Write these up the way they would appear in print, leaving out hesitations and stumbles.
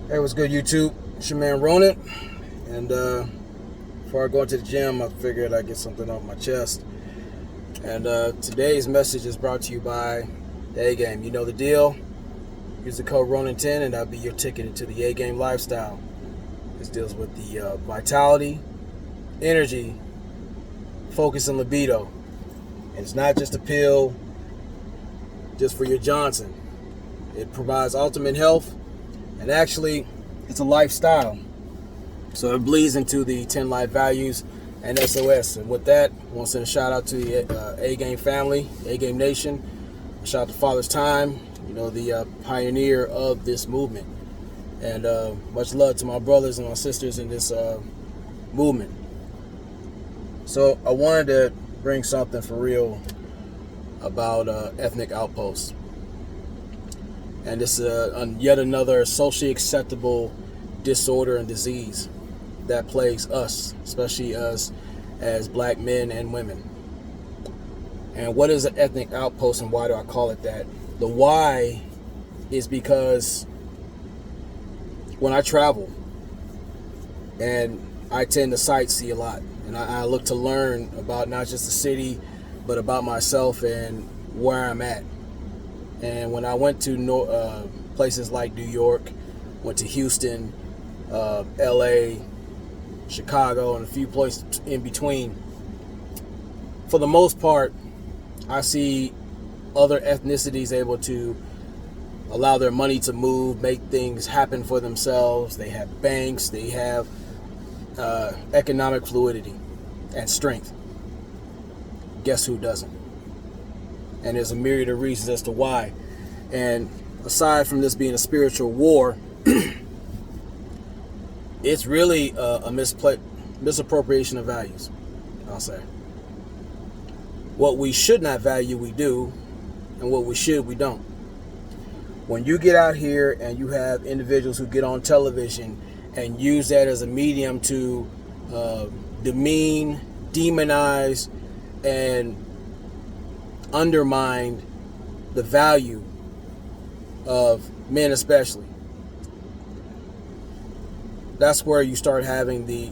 Hey, what's good, YouTube? It's your man Ronan. And before I go into the gym, I figured I'd get something off my chest. And today's message is brought to you by the A Game. You know the deal. Use the code Ronan10 and that'll be your ticket into the A Game lifestyle. This deals with the vitality, energy, focus, and libido. And it's not just a pill just for your Johnson. It provides ultimate health, and actually, it's a lifestyle. So it bleeds into the 10 life values and SOS. And with that, I want to send a shout out to the A-Game family, A-Game Nation. A shout out to Father's Time, the pioneer of this movement. And much love to my brothers and my sisters in this movement. So I wanted to bring something for real about ethnic outposts. And this is yet another socially acceptable disorder and disease that plagues us, especially us as black men and women. And what is an ethnic outpost and why do I call it that? The why is because when I travel and I tend to sightsee a lot, and I look to learn about not just the city, but about myself and where I'm at. And when I went to places like New York, went to Houston, LA, Chicago, and a few places in between, for the most part, I see other ethnicities able to allow their money to move, make things happen for themselves. They have banks, they have economic fluidity and strength. Guess who doesn't? And there's a myriad of reasons as to why. And aside from this being a spiritual war, it's really a misappropriation of values, I'll say. What we should not value, we do, and what we should, we don't. When you get out here and you have individuals who get on television and use that as a medium to demean, demonize, and undermine the value of men especially, that's where you start having the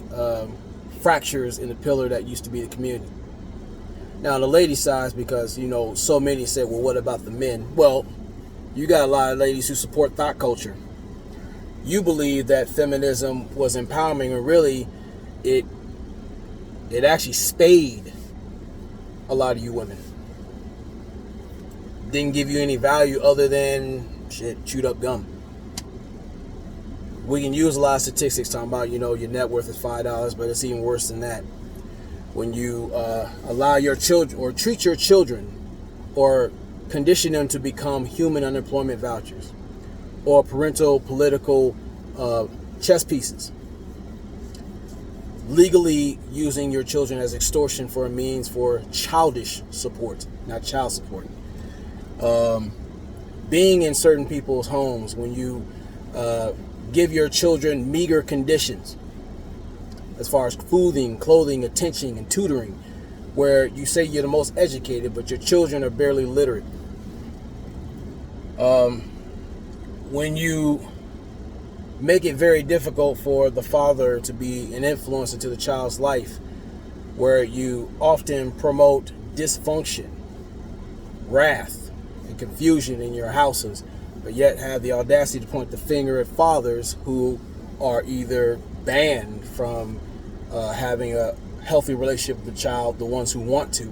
fractures in the pillar that used to be the community. Now on the lady side, because so many said, well, what about the men? Well, you got a lot of ladies who support thought culture. You believe that feminism was empowering, and really it actually spayed a lot of you women. Didn't give you any value other than chewed up gum. We can use a lot of statistics talking about, your net worth is $5, but it's even worse than that. When you allow your children or treat your children or condition them to become human unemployment vouchers or parental political chess pieces, legally using your children as extortion for a means for childish support, not child support. Being in certain people's homes when you give your children meager conditions as far as fooding, clothing, attention, and tutoring, where you say you're the most educated, but your children are barely literate. When you make it very difficult for the father to be an influence into the child's life, where you often promote dysfunction, wrath, and confusion in your houses, but yet have the audacity to point the finger at fathers who are either banned from having a healthy relationship with the child, the ones who want to,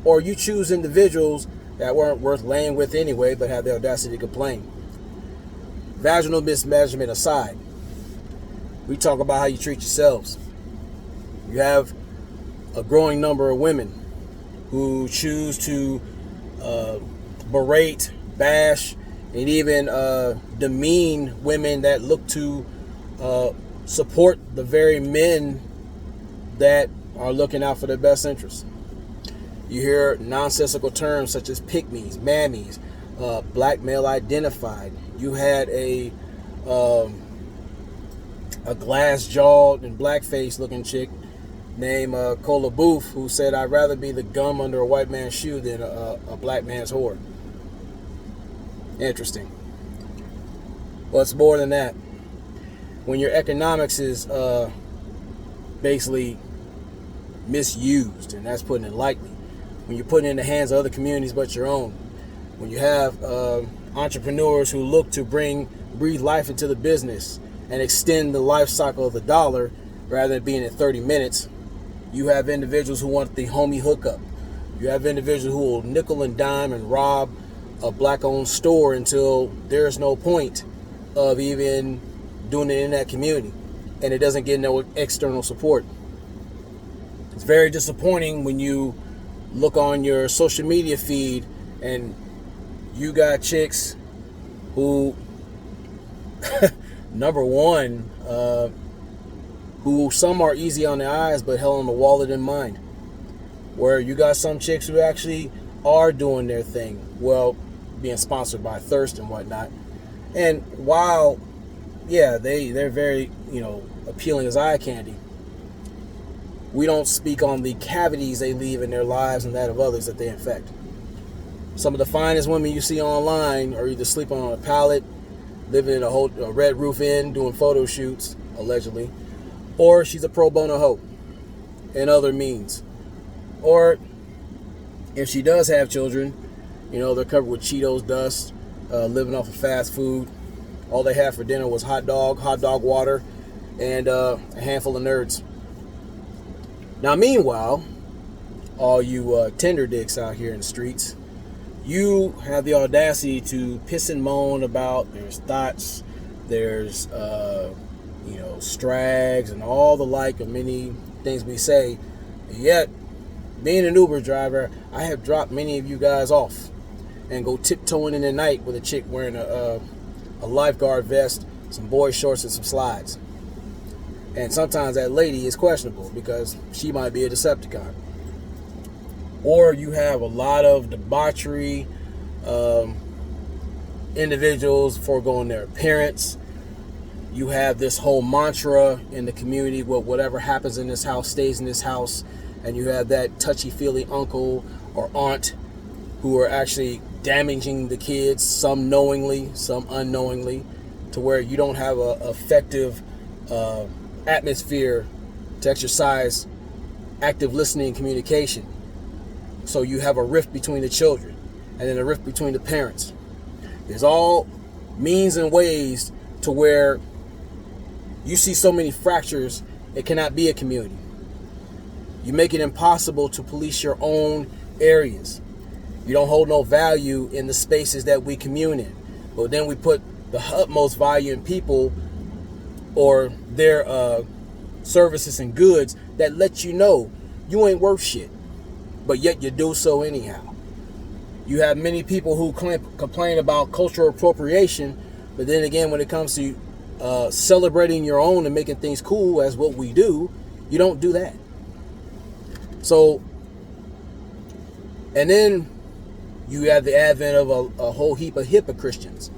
or you choose individuals that weren't worth laying with anyway, but have the audacity to complain. Vaginal mismanagement aside, we talk about how you treat yourselves. You have a growing number of women who choose to berate, bash, and even demean women that look to support the very men that are looking out for their best interests. You hear nonsensical terms such as pick-me's, mammies, black male identified. You had a glass-jawed and blackface looking chick named Cola Booth, who said, I'd rather be the gum under a white man's shoe than a black man's whore. Interesting. Well, it's more than that. when your economics is basically misused, and that's putting it lightly. When you're putting it in the hands of other communities but your own. When you have entrepreneurs who look to breathe life into the business and extend the life cycle of the dollar rather than being at 30 minutes. You have individuals who want the homie hookup. You have individuals who will nickel and dime and rob a black-owned store until there's no point of even doing it in that community, and it doesn't get no external support. It's very disappointing when you look on your social media feed and you got chicks who, number one, who some are easy on the eyes but hell on the wallet and mind. Where you got some chicks who actually are doing their thing, well, being sponsored by Thirst and whatnot. And while, yeah, they're very, appealing as eye candy, we don't speak on the cavities they leave in their lives and that of others that they infect. Some of the finest women you see online are either sleeping on a pallet, living in a Red Roof Inn, doing photo shoots, allegedly, or she's a pro bono hoe and other means. Or if she does have children, they're covered with Cheetos dust, living off of fast food. All they had for dinner was hot dog water, and a handful of nerds. Now, meanwhile, all you Tinder dicks out here in the streets, you have the audacity to piss and moan about there's thoughts, there's strags, and all the like of many things we say. Yet, being an Uber driver, I have dropped many of you guys off and go tiptoeing in the night with a chick wearing a lifeguard vest, some boy shorts, and some slides. And sometimes that lady is questionable because she might be a Decepticon. Or you have a lot of debauchery, individuals foregoing their appearance. You have this whole mantra in the community, whatever happens in this house stays in this house. And you have that touchy-feely uncle or aunt who are actually damaging the kids, some knowingly, some unknowingly, to where you don't have an effective atmosphere to exercise active listening and communication. So you have a rift between the children and then a rift between the parents. There's all means and ways to where you see so many fractures, it cannot be a community. You make it impossible to police your own areas. You don't hold no value in the spaces that we commune in. But then we put the utmost value in people or their services and goods that let you know you ain't worth shit. But yet you do so anyhow. You have many people who complain about cultural appropriation, but then again, when it comes to celebrating your own and making things cool as what we do, you don't do that. So, and then you have the advent of a whole heap of Christians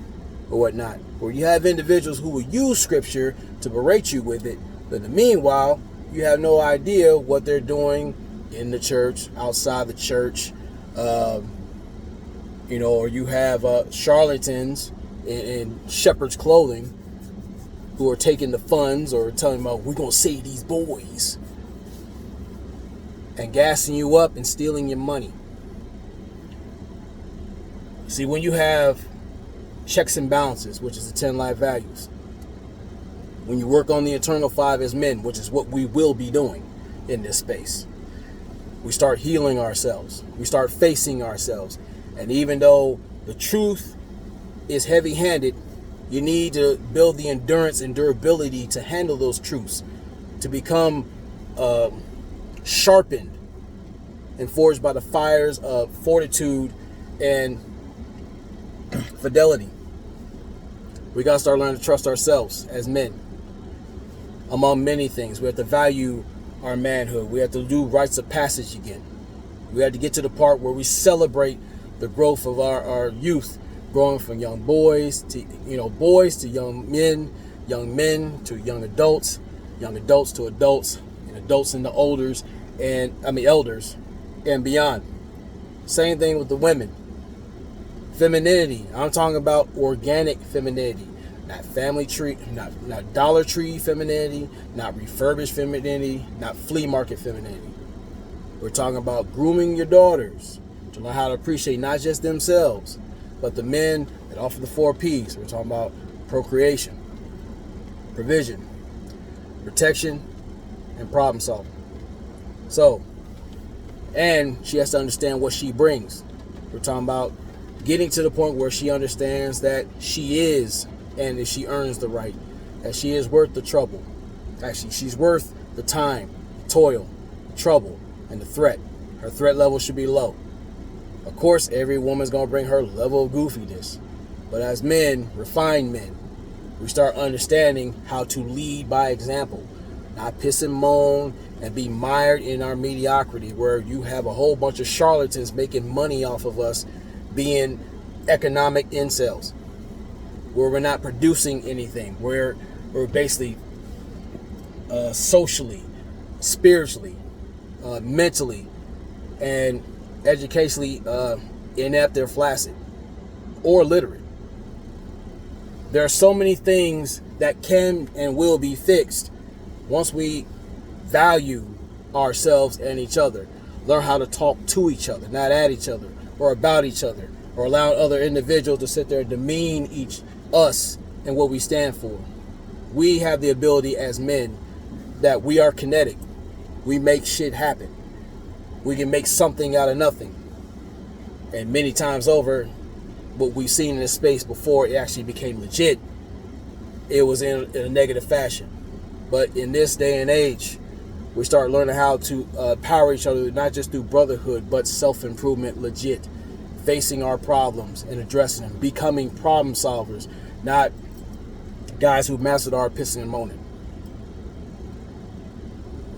or whatnot, where you have individuals who will use scripture to berate you with it, but in the meanwhile, you have no idea what they're doing in the church, outside the church, or you have charlatans in shepherd's clothing who are taking the funds or telling them, we're going to save these boys, and gassing you up and stealing your money. See, when you have checks and balances, which is the 10 life values, when you work on the eternal 5 as men, which is what we will be doing in this space, we start healing ourselves. We start facing ourselves. And even though the truth is heavy-handed, you need to build the endurance and durability to handle those truths, to become sharpened and forged by the fires of fortitude and fidelity. We got to start learning to trust ourselves as men. Among many things, we have to value our manhood. We have to do rites of passage again. We have to get to the part where we celebrate the growth of our youth, growing from young boys to young men to young adults to adults, and adults into elders and beyond. Same thing with the women. Femininity. I'm talking about organic femininity, not family tree, not Dollar Tree femininity, not refurbished femininity, not flea market femininity. We're talking about grooming your daughters to learn how to appreciate not just themselves, but the men that offer the 4 P's. We're talking about procreation, provision, protection, and problem solving. So, and she has to understand what she brings. We're talking about getting to the point where she understands that she is, and that she earns the right, that she is worth the trouble. Actually, she's worth the time, the toil, the trouble, and the threat. Her threat level should be low. Of course, every woman's going to bring her level of goofiness. But as men, refined men, we start understanding how to lead by example, not piss and moan and be mired in our mediocrity, where you have a whole bunch of charlatans making money off of us being economic incels, where we're not producing anything, where we're basically socially, spiritually, mentally, and educationally inept or flaccid or illiterate. There are so many things that can and will be fixed once we value ourselves and each other, learn how to talk to each other, not at each other or about each other, or allow other individuals to sit there and demean us and what we stand for. We have the ability as men that we are kinetic. We make shit happen. We can make something out of nothing. And many times over, what we've seen in this space before it actually became legit, it was in a negative fashion. But in this day and age, we start learning how to empower each other, not just through brotherhood, but self-improvement legit. Facing our problems and addressing them. Becoming problem solvers, not guys who mastered our pissing and moaning.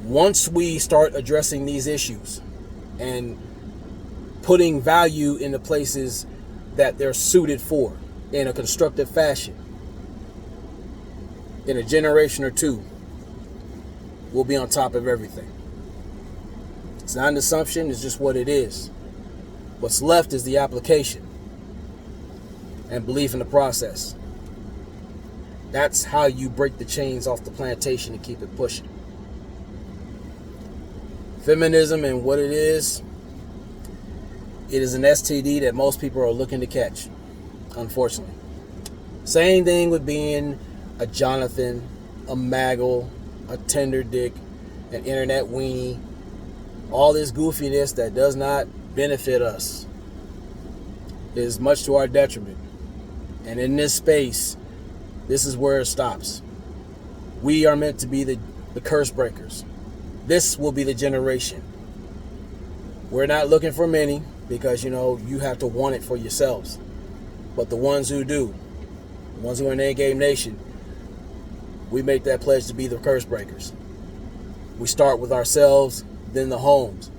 Once we start addressing these issues and putting value in the places that they're suited for in a constructive fashion, in a generation or two, we'll be on top of everything. It's not an assumption, it's just what it is. What's left is the application and belief in the process. That's how you break the chains off the plantation and keep it pushing. Feminism and what it is an STD that most people are looking to catch, unfortunately. Same thing with being a Jonathan, a Maggle, a tender dick, an internet weenie, all this goofiness that does not benefit us. It is much to our detriment. And in this space, this is where it stops. We are meant to be the curse breakers. This will be the generation. We're not looking for many because, you have to want it for yourselves. But the ones who do, the ones who are in A-Game Nation, we make that pledge to be the curse breakers. We start with ourselves, then the homes.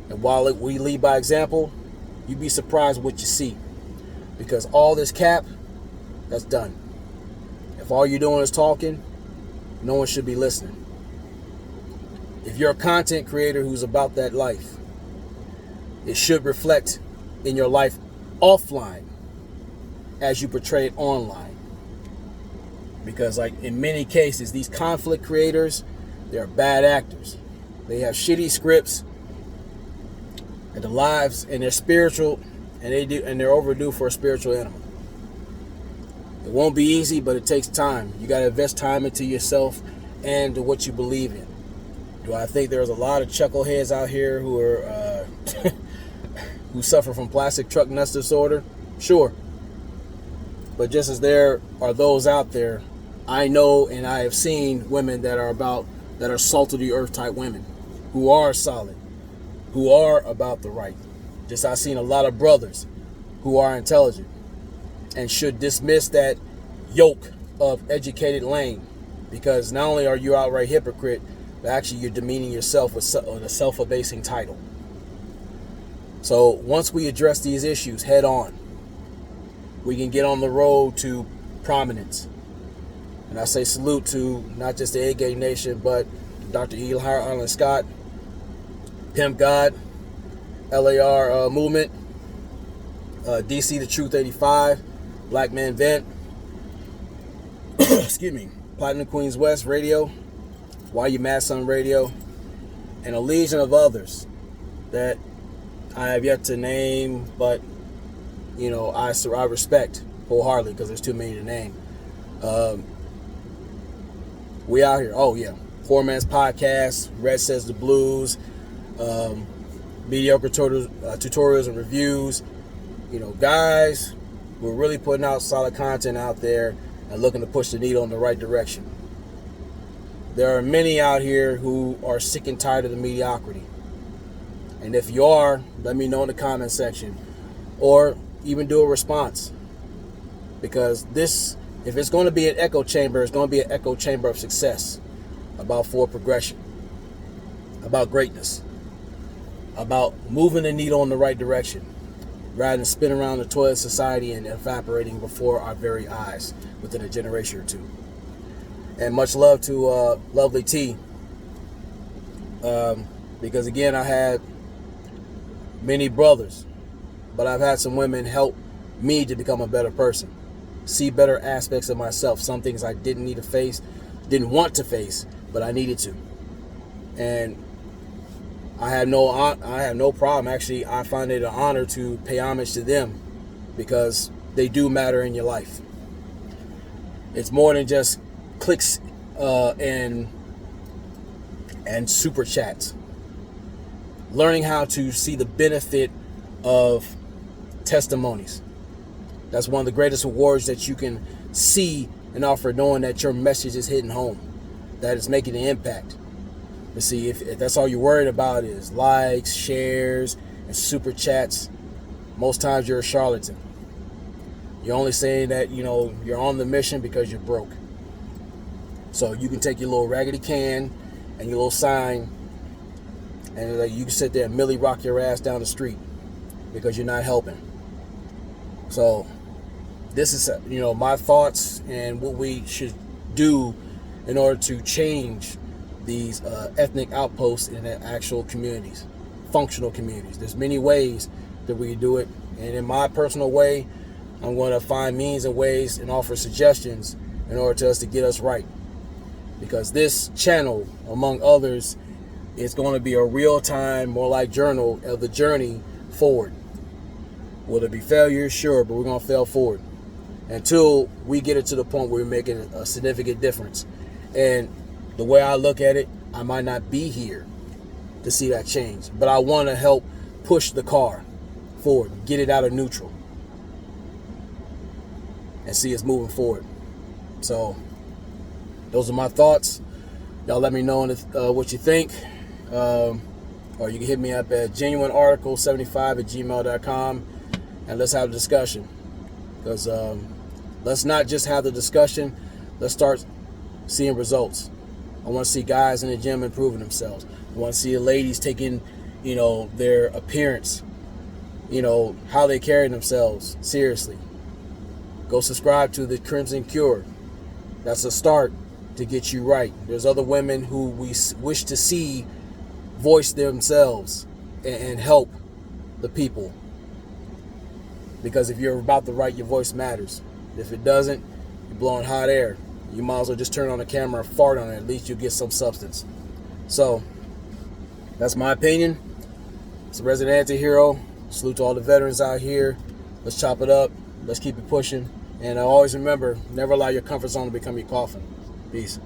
And while we lead by example, you'd be surprised what you see. Because all this cap, that's done. If all you're doing is talking, no one should be listening. If you're a content creator who's about that life, it should reflect in your life offline as you portray it online. Because in many cases, these conflict creators, they're bad actors. They have shitty scripts, and the lives, and they're spiritual, and they're overdue for a spiritual animal. It won't be easy, but it takes time. You got to invest time into yourself and to what you believe in. Do I think there's a lot of chuckleheads out here who are who suffer from plastic truck nuts disorder? Sure. But just as there are those out there, I know and I have seen women that are salt of the earth type women, who are solid, who are about the right. Just I've seen a lot of brothers who are intelligent and should dismiss that yoke of educated lane, because not only are you outright hypocrite, but actually you're demeaning yourself with a self-abasing title. So once we address these issues head on, we can get on the road to prominence. And I say salute to not just the A-Game Nation, but Dr. Eli Arlen Scott, Pimp God, LAR Movement, DC The Truth 85, Black Men Vent, Platinum Queens West Radio, Why You Mad Son Radio, and a legion of others that I have yet to name, but I respect wholeheartedly because there's too many to name. We out here. Oh yeah, Poor Man's Podcast, Red Says the Blues, mediocre tutorials and reviews. Guys, we're really putting out solid content out there and looking to push the needle in the right direction. There are many out here who are sick and tired of the mediocrity. And if you are, let me know in the comment section. Or even do a response. Because if it's going to be an echo chamber, it's going to be an echo chamber of success. About forward progression. About greatness. About moving the needle in the right direction. Rather than spin around the toilet society and evaporating before our very eyes within a generation or two. And much love to Lovely T. Because again, I had many brothers, but I've had some women help me to become a better person. See better aspects of myself. Some things I didn't want to face, but I needed to. And I have no problem. Actually, I find it an honor to pay homage to them because they do matter in your life. It's more than just clicks and super chats. Learning how to see the benefit of testimonies. That's one of the greatest awards that you can see and offer, knowing that your message is hitting home, that it's making an impact. But see, if that's all you're worried about is likes, shares, and super chats, most times you're a charlatan. You're only saying that, you're on the mission because you're broke. So you can take your little raggedy can and your little sign and you can sit there and millie rock your ass down the street because you're not helping. So this is, my thoughts and what we should do in order to change these ethnic outposts in the actual communities, functional communities. There's many ways that we can do it. And in my personal way, I'm going to find means and ways and offer suggestions in order to us to get us right. Because this channel, among others, is going to be a real-time, more like journal of the journey forward. Will there be failure? Sure, but we're going to fail forward until we get it to the point where we're making a significant difference. And the way I look at it, I might not be here to see that change, but I want to help push the car forward, get it out of neutral, and see us moving forward. So those are my thoughts. Y'all let me know what you think. Or you can hit me up at genuinearticle75@gmail.com and let's have a discussion. Because let's not just have the discussion. Let's start seeing results. I want to see guys in the gym improving themselves. I want to see the ladies taking, their appearance, how they carry themselves seriously. Go subscribe to the Crimson Cure. That's a start to get you right. There's other women who we wish to see voice themselves and help the people. Because if you're about to write, your voice matters. If it doesn't, you're blowing hot air. You might as well just turn on the camera and fart on it. At least you get some substance. So, that's my opinion. It's a resident anti-hero. Salute to all the veterans out here. Let's chop it up. Let's keep it pushing. And always remember, never allow your comfort zone to become your coffin. Peace.